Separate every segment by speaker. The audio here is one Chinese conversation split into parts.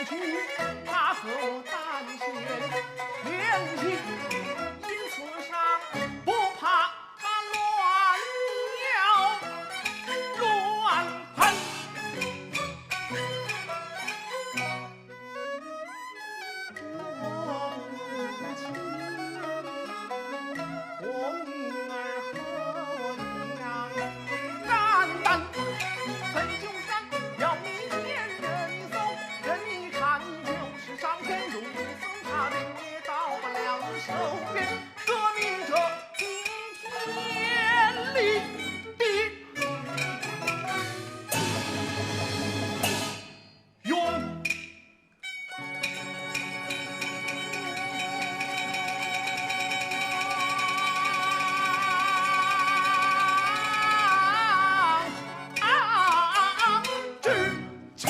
Speaker 1: 去，他和我单线两情，因此上不怕他乱摇乱喷。我母亲，我女儿和我一样，肝胆分九山，要你见人送，人一看就是上天入死，他人也到不了你手边，革命者顶天立地。勇之前，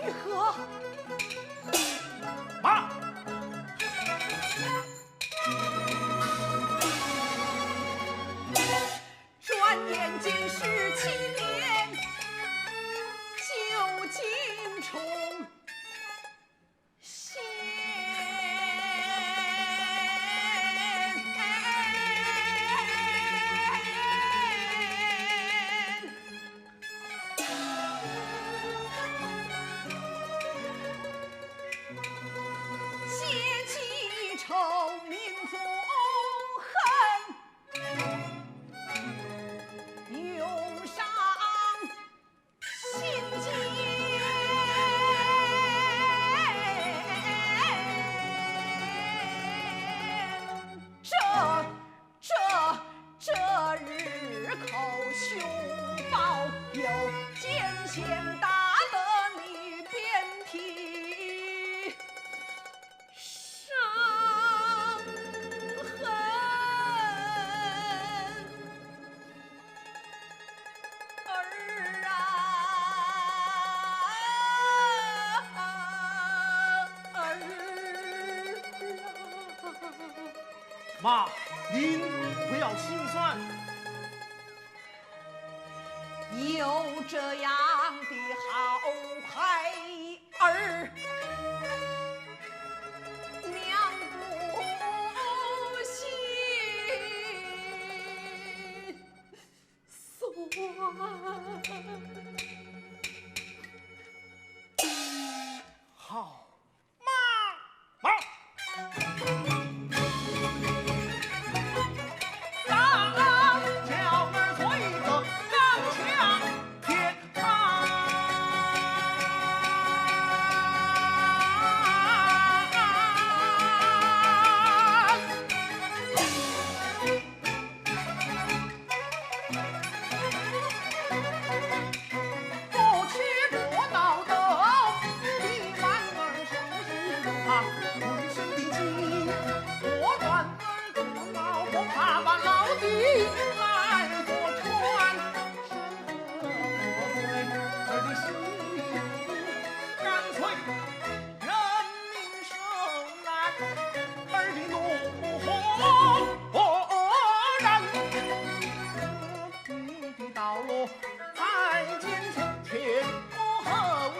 Speaker 2: 玉和，
Speaker 1: 马
Speaker 2: 转眼间17年，旧情重现。血气仇，民族恨，涌上心间。这日口凶暴，又奸险打得你遍体伤痕。儿啊，
Speaker 1: 妈，您不要心酸。
Speaker 2: 有这样的好孩儿，娘不心酸。
Speaker 1: 好，妈，当叫儿做一个刚强铁不屈不挠的一万儿生是不怕浑身的筋，我断儿个老不怕把老弟来坐船，是何罪儿的心，干脆人民生来儿的怒火燃，你的道路再艰险，前赴后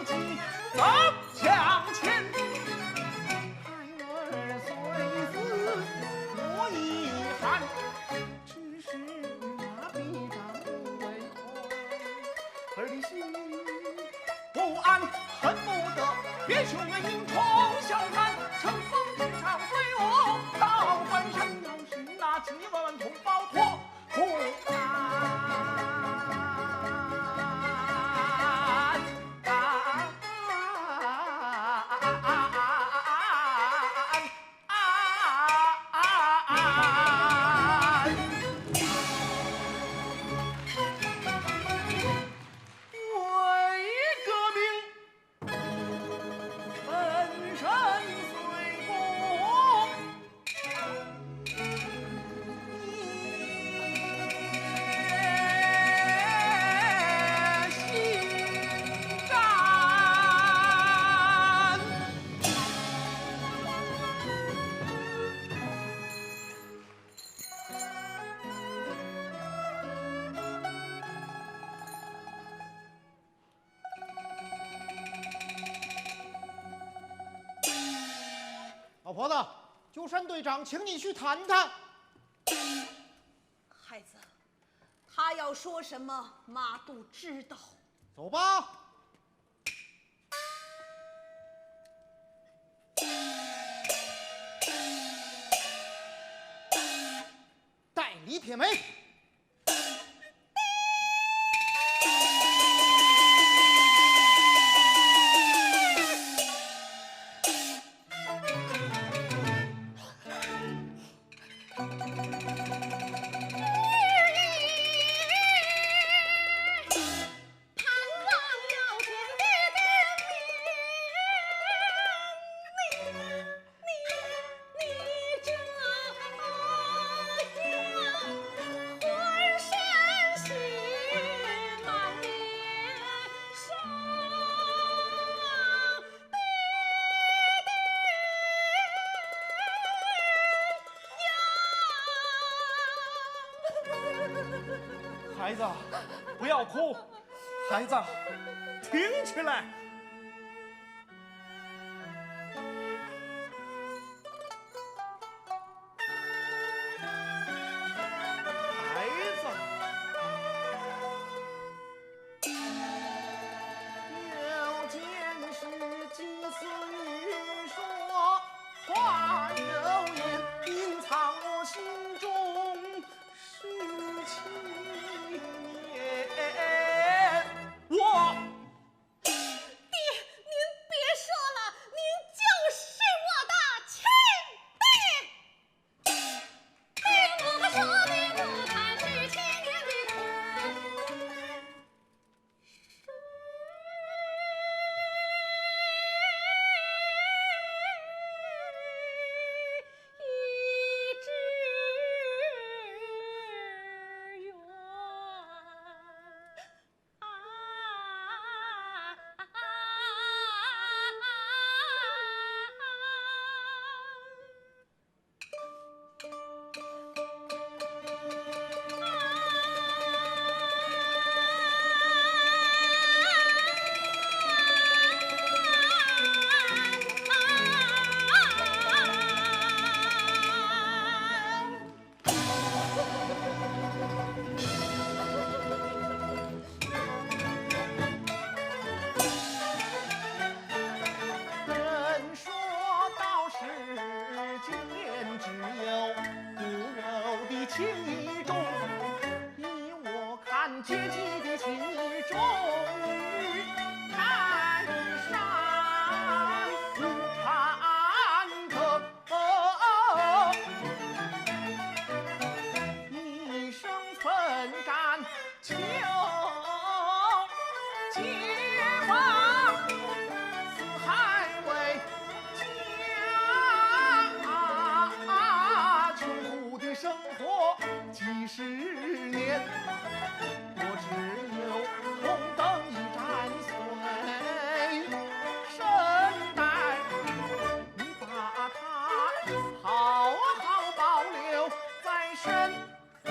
Speaker 1: 继走向前。孩儿虽死无遗憾，只是那笔账不为儿的心不安，恨不得别兄英冲笑看，乘风直上飞我到关山，要是那几万同胞脱苦为革命粉身碎骨。伙子，鸠山队长，请你去谈谈。
Speaker 2: 孩子，他要说什么，马都知道。
Speaker 1: 走吧。带李铁梅。孩子，不要哭，孩子，挺起来。孩子，有件事几次欲说，话有言，隐藏我心中事情。我
Speaker 2: 爹，您别说了，您就是我的亲爹。听我说的不谈是千年的苦。
Speaker 1: 阶级的情谊终于泰山无坎坷，一生奋战求解放，四海为家，穷苦的生活几十年。我只有红灯一战随身带，你把它好好保留在身边。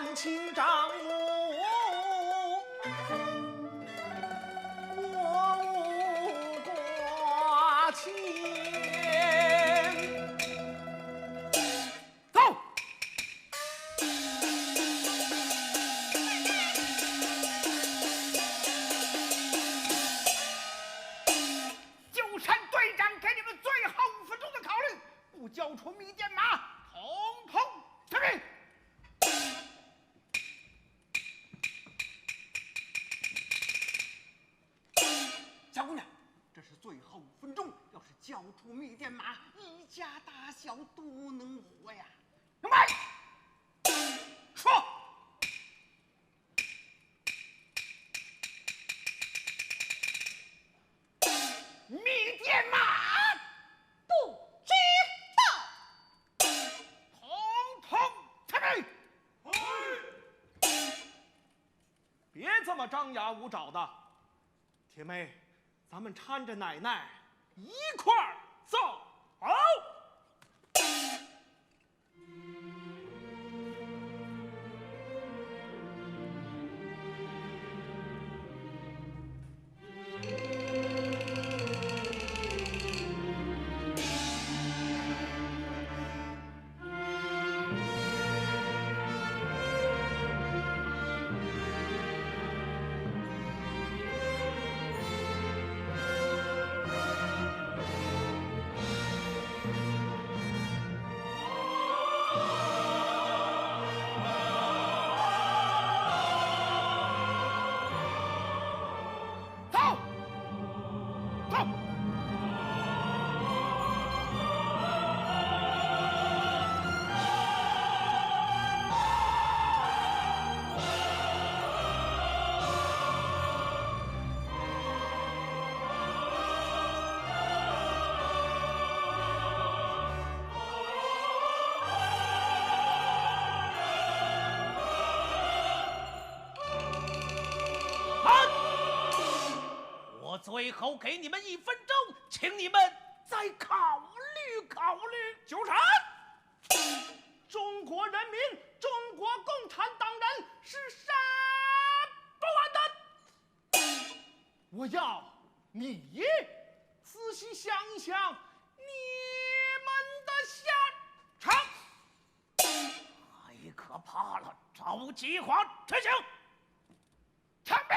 Speaker 1: 万顷账目，我无挂牵。走。
Speaker 3: 鸠山队长给你们最后5分钟的考虑，不交出密电码，统统退兵。小姑娘，这是最后5分钟，要是交出密电码，一家大小都能活呀。明白？说。密电码，
Speaker 2: 不知道。
Speaker 3: 统统退兵。
Speaker 1: 别这么张牙舞爪的，铁妹，咱们搀着奶奶一块儿走。好。
Speaker 4: 最后给你们1分钟，请你们再考虑考虑。
Speaker 1: 纠缠！中国人民、中国共产党人是杀不完的。我要你仔细想一想你们的下场。
Speaker 4: 太可怕了！照计划执行。
Speaker 3: 传命！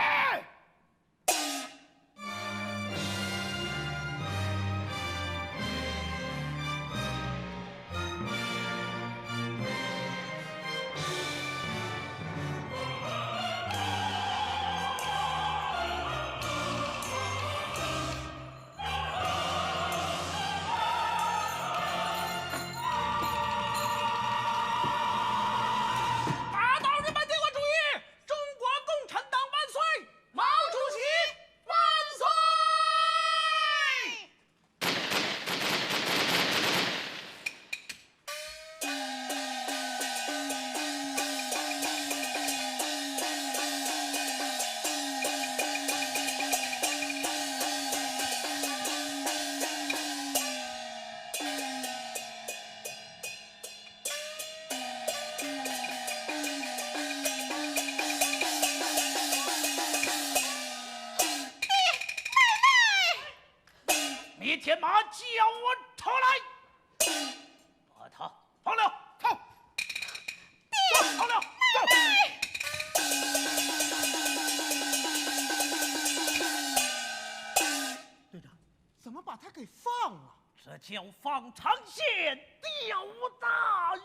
Speaker 4: 密天马叫我出来，把他放了，走，爹，放了，走。
Speaker 1: 队长，怎么把他给放了？
Speaker 4: 这叫放长线钓大鱼。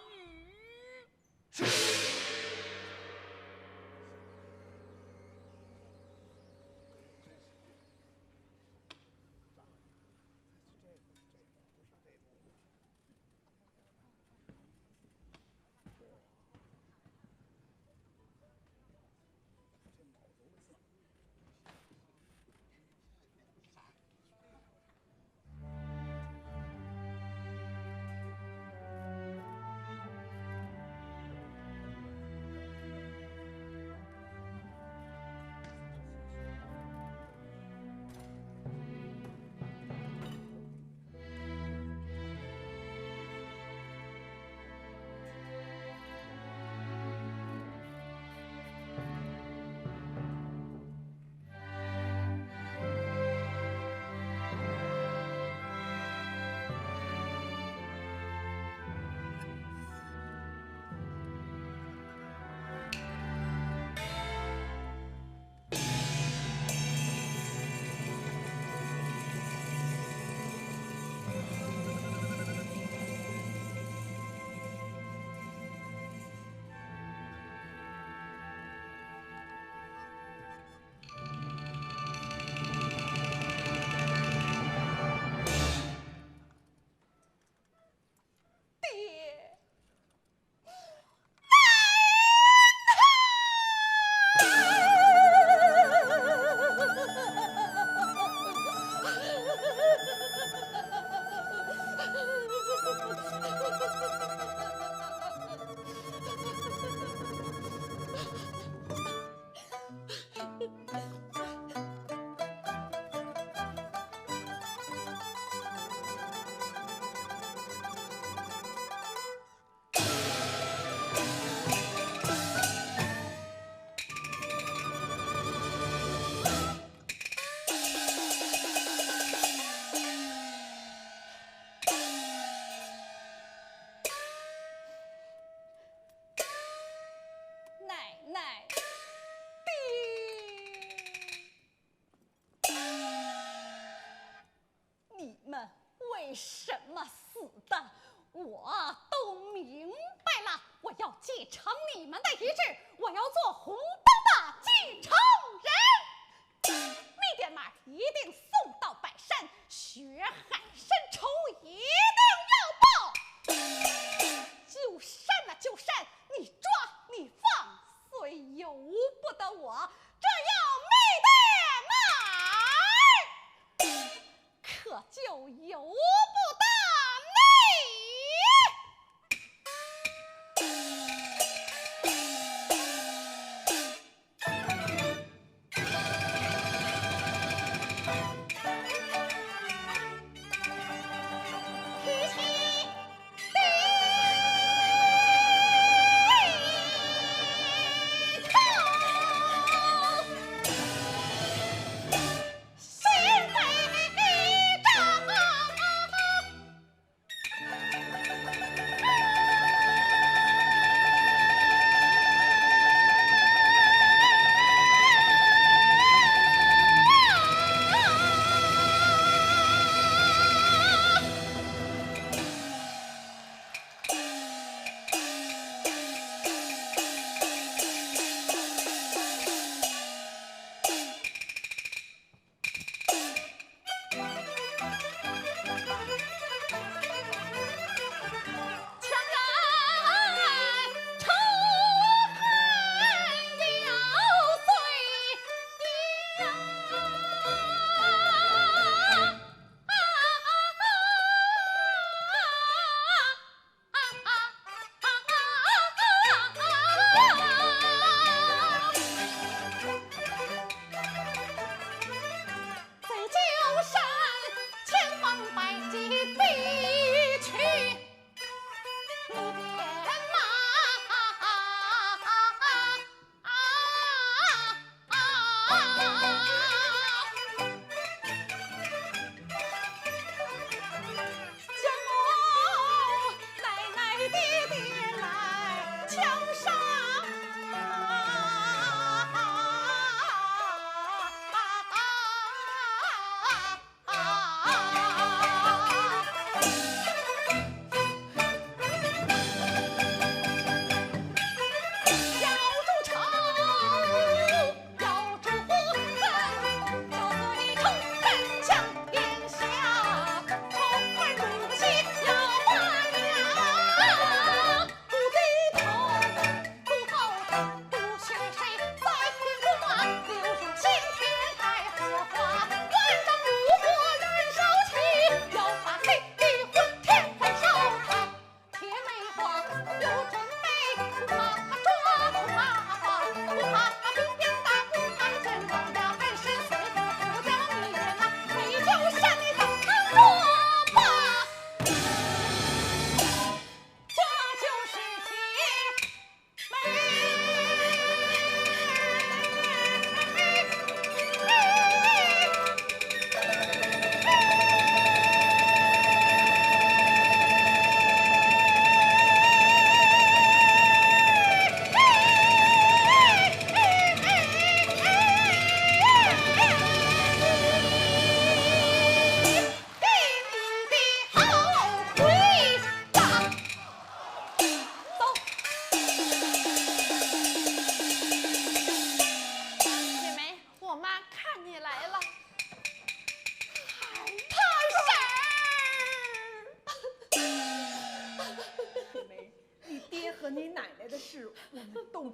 Speaker 2: 为什么死的，我都明白了。我要继承你们的遗志，我要做红灯的继承人。密电马一定送到百山，血海深仇一定要报。就删了就删，你抓你放，虽由不得我，这要密电马，可就由不得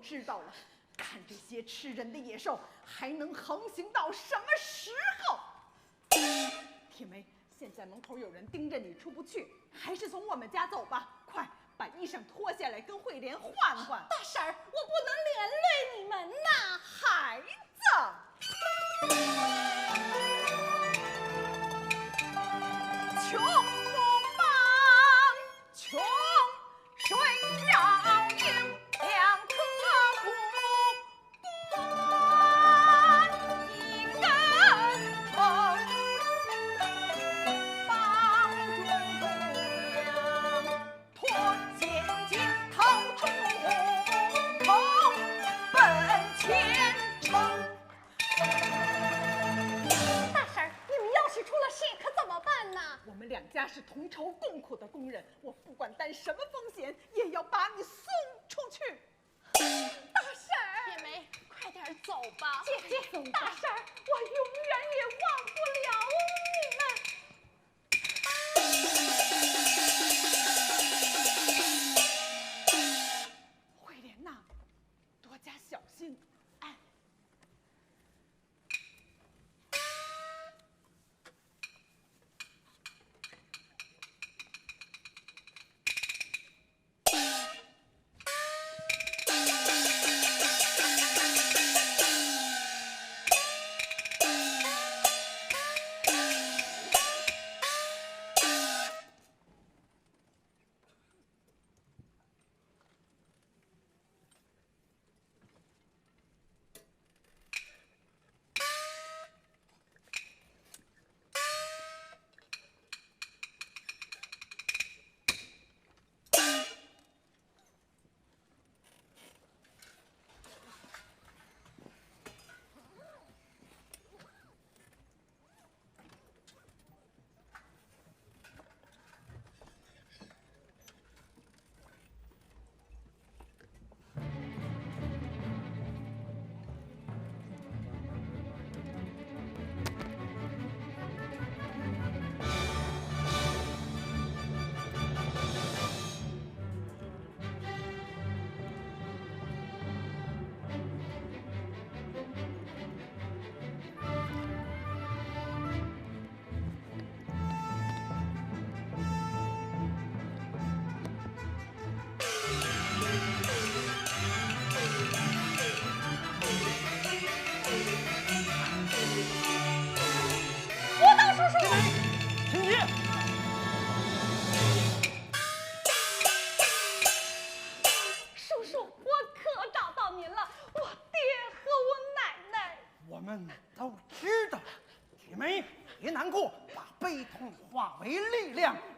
Speaker 1: 知道了，看这些吃人的野兽还能横行到什么时候？铁梅，现在门口有人盯着你出不去，还是从我们家走吧。快把衣裳脱下来，跟慧莲换换。
Speaker 2: 大婶儿，我不能连累你们呐，
Speaker 1: 孩子。穷不忙，穷水要赢。两颗苦端一根藤，帮中姑娘脱千金逃出宫，奔前程。
Speaker 2: 大婶儿，你们要是出了事可怎么办呢？
Speaker 1: 我们两家是同仇共苦的工人，我不管担什么风险，也要把你送出去。大婶儿，
Speaker 2: 铁梅，快点走吧。
Speaker 1: 姐姐，大婶儿，我永远也忘不了你们。慧莲呐，多加小心。哎。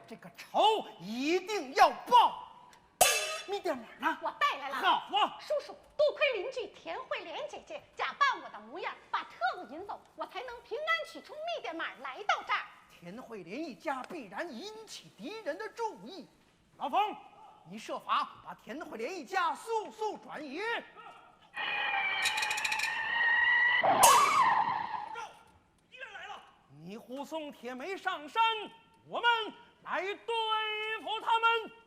Speaker 3: 这个仇一定要报。米店哪儿呢？
Speaker 2: 我带来了。
Speaker 3: 好啊，
Speaker 2: 叔叔，多亏邻居田慧莲姐姐假扮我的模样，把特子引走，我才能平安取出密电码来到这儿。
Speaker 3: 田慧莲一家必然引起敌人的注意。老冯，你设法把田慧莲一家速速转移。
Speaker 4: 敌人来了！
Speaker 3: 你护送铁梅上山，我们来对付他们。